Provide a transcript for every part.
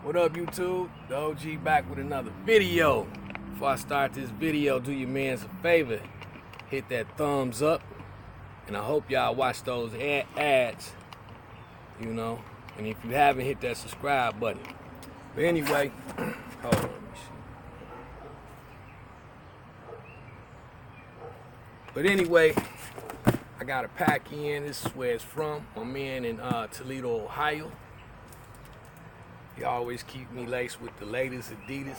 What up, YouTube? The OG back with another video. Before I start this video, do your mans a favor. Hit that thumbs up. And I hope y'all watch those ads. You know. And if you haven't, hit that subscribe button. But anyway, hold on, let me see. But anyway, I got a pack in. This is where it's from. My man in Toledo, Ohio. He always keep me laced with the latest Adidas.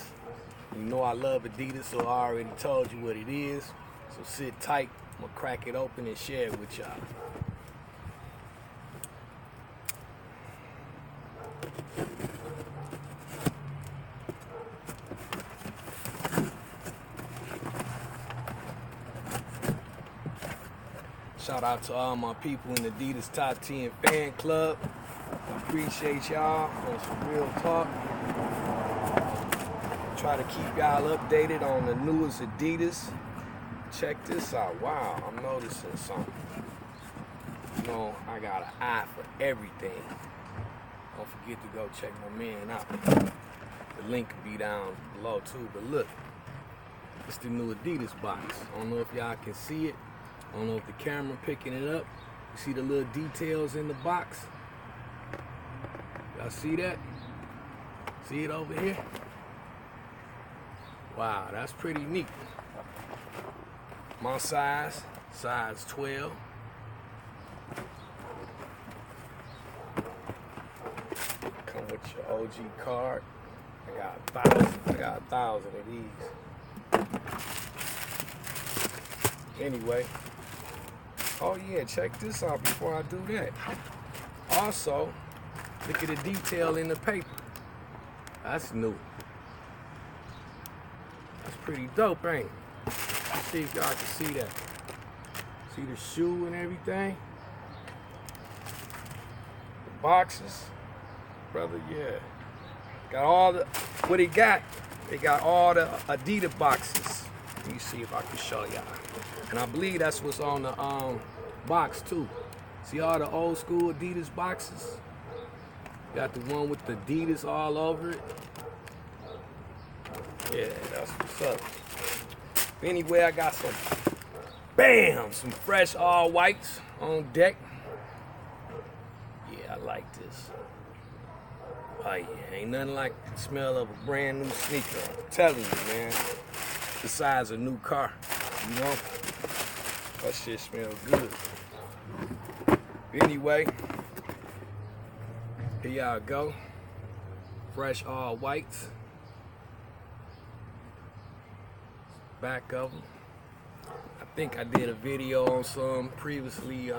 You know I love Adidas, so I already told you what it is. So sit tight. I'm gonna crack it open and share it with y'all. Shout out to all my people in the Adidas Top 10 fan club. I appreciate y'all on some real talk. Try to keep y'all updated on the newest Adidas. Check this out. Wow, I'm noticing something. You know, I got an eye for everything. Don't forget to go check my man out. The link will be down below too. But look, it's the new Adidas box. I don't know if y'all can see it. I don't know if the camera picking it up. You see the little details in the box? Y'all see that? See it over here? Wow, that's pretty neat. My size 12. Come with your OG card. I got 1,000 of these. Anyway. Oh yeah, check this out before I do that. Also, look at the detail in the paper. That's new. That's pretty dope, ain't it? Let's see if y'all can see that. See the shoe and everything? The boxes. Brother, yeah. Got all the, what he got? They got all the Adidas boxes. Let me see if I can show y'all. And I believe that's what's on the box too. See all the old school Adidas boxes? Got the one with the Adidas all over it. Yeah, that's what's up. Anyway, I got some fresh all whites on deck. Yeah, I like this. Oh yeah, ain't nothing like the smell of a brand new sneaker. I'm telling you, man. The size of a new car, you know? That shit smells good. Anyway, here y'all go. Fresh all whites. Back of them. I think I did a video on some previously,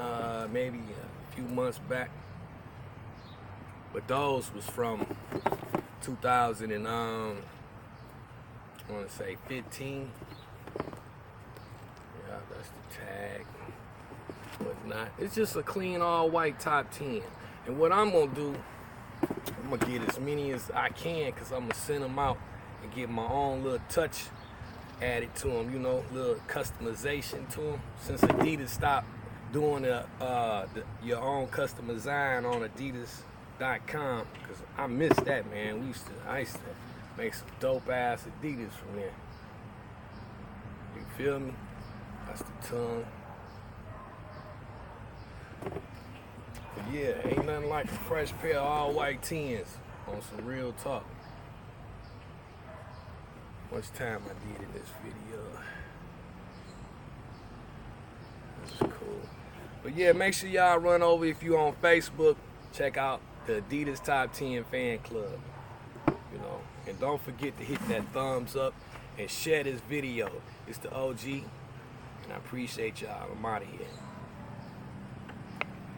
maybe a few months back. But those was from 2000 and I want to say 15. Yeah, that's the tag. Whatnot. It's just a clean all white top 10. And what I'm gonna do, I'm gonna get as many as I can because I'm gonna send them out and get my own little touch added to them, you know, little customization to them. Since Adidas stopped doing your own custom design on Adidas.com, because I miss that, man. I used to make some dope ass Adidas from there. You feel me? That's the tongue. But yeah, ain't nothing like a fresh pair of all white 10s on some real talk. Much time I did in this video. This is cool. But yeah, make sure y'all run over if you on Facebook. Check out the Adidas Top 10 fan club. You know, and don't forget to hit that thumbs up and share this video. It's the OG, and I appreciate y'all. I'm out of here.